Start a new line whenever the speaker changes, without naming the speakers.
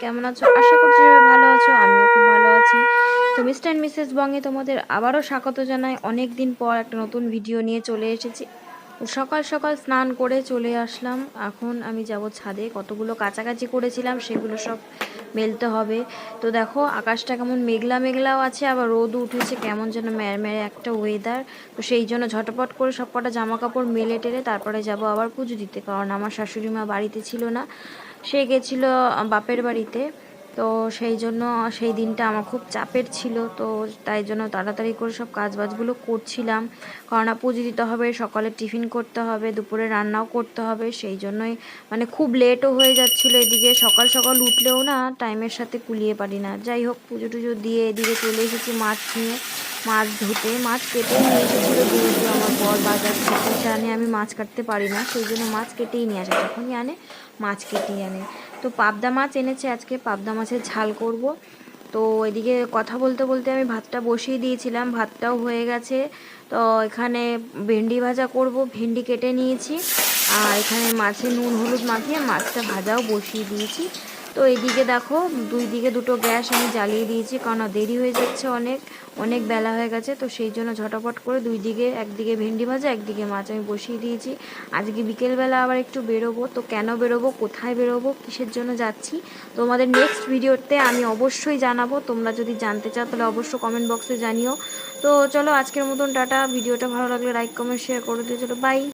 কেমন আছো? আশা করছি সবাই ভালো আছো, আমিও খুব ভালো আছি। তো মিস্টার অ্যান্ড মিসেস বঙ্গে তোমাদের আবারও স্বাগত জানাই। অনেক দিন পর একটা নতুন ভিডিও নিয়ে চলে এসেছি। তো সকাল সকাল স্নান করে চলে আসলাম। এখন আমি যাব ছাদে, কতগুলো কাচাকাচি করেছিলাম সেগুলো সব মেলতে হবে। তো দেখো আকাশটা কেমন মেঘলা মেঘলাও আছে, আবার রোদও উঠেছে, কেমন যেন ম্যাড়ম্যাড়ে একটা ওয়েদার। তো সেই জন্য ঝটপট করে সব কটা জামা কাপড় মেলে টেলে তারপরে যাব আবার পুজো দিতে, কারণ আমার শাশুড়ি মা বাড়িতে ছিল না, সে গেছিল বাপের বাড়িতে। তো সেই জন্য সেই দিনটা আমার খুব চাপের ছিল। তো তাই জন্য তাড়াতাড়ি করে সব কাজবাজগুলো করছিলাম, কারণ পুজো দিতে হবে, সকালে টিফিন করতে হবে, দুপুরে রান্নাও করতে হবে। সেই জন্যই মানে খুব লেটও হয়ে যাচ্ছিল। এদিকে সকাল সকাল উঠলেও না টাইমের সাথে কুলিয়ে পারি না। যাই হোক, পুজো টুজো দিয়ে এদিকে চলে এসেছি মাছ নিয়ে। মাছ ধুতে মাছ কেটেই নিয়ে এসেছিলো, যেহেতু আমার বর বাজার থেকে জানে আমি মাছ কাটতে পারি না, সেই জন্য মাছ কেটেই নিয়ে আসে, যখনই আনে মাছ কেটেই আনে। তো পাবদা মাছ এনেছে, আজকে পাবদা মাছের ঝাল করব। তো এদিকে কথা বলতে বলতে আমি ভাতটা বসিয়ে দিয়েছিলাম, ভাতটাও হয়ে গেছে। তো এখানে ভেন্ডি ভাজা করব, ভেন্ডি কেটে নিয়েছি। আর এখানে মাছে নুন হলুদ মাখিয়ে মাছটা ভাজাও বসিয়ে দিয়েছি। তো এইদিকে দেখো দুই দিকে দুটো গ্যাস আমি জ্বালিয়ে দিয়েছি, কারণ দেরি হয়ে যাচ্ছে, অনেক অনেক বেলা হয়ে গেছে। তো সেই জন্য ঝটাপট করে দুই দিকে, একদিকে ভেন্ডি ভাজা একদিকে মাছ আমি বসিয়ে দিয়েছি। আজকে বিকেলবেলা আবার একটু বেরোবো। তো কেন বেরোবো, কোথায় বেরোবো, কিসের জন্য যাচ্ছি, তোমাদের নেক্সট ভিডিওতে আমি অবশ্যই জানাবো। তোমরা যদি জানতে চাও তাহলে অবশ্যই কমেন্ট বক্সে জানিও। তো চলো আজকের মতন টাটা। ভিডিওটা ভালো লাগলে লাইক কমেন্ট শেয়ার করে দিও। চলো বাই।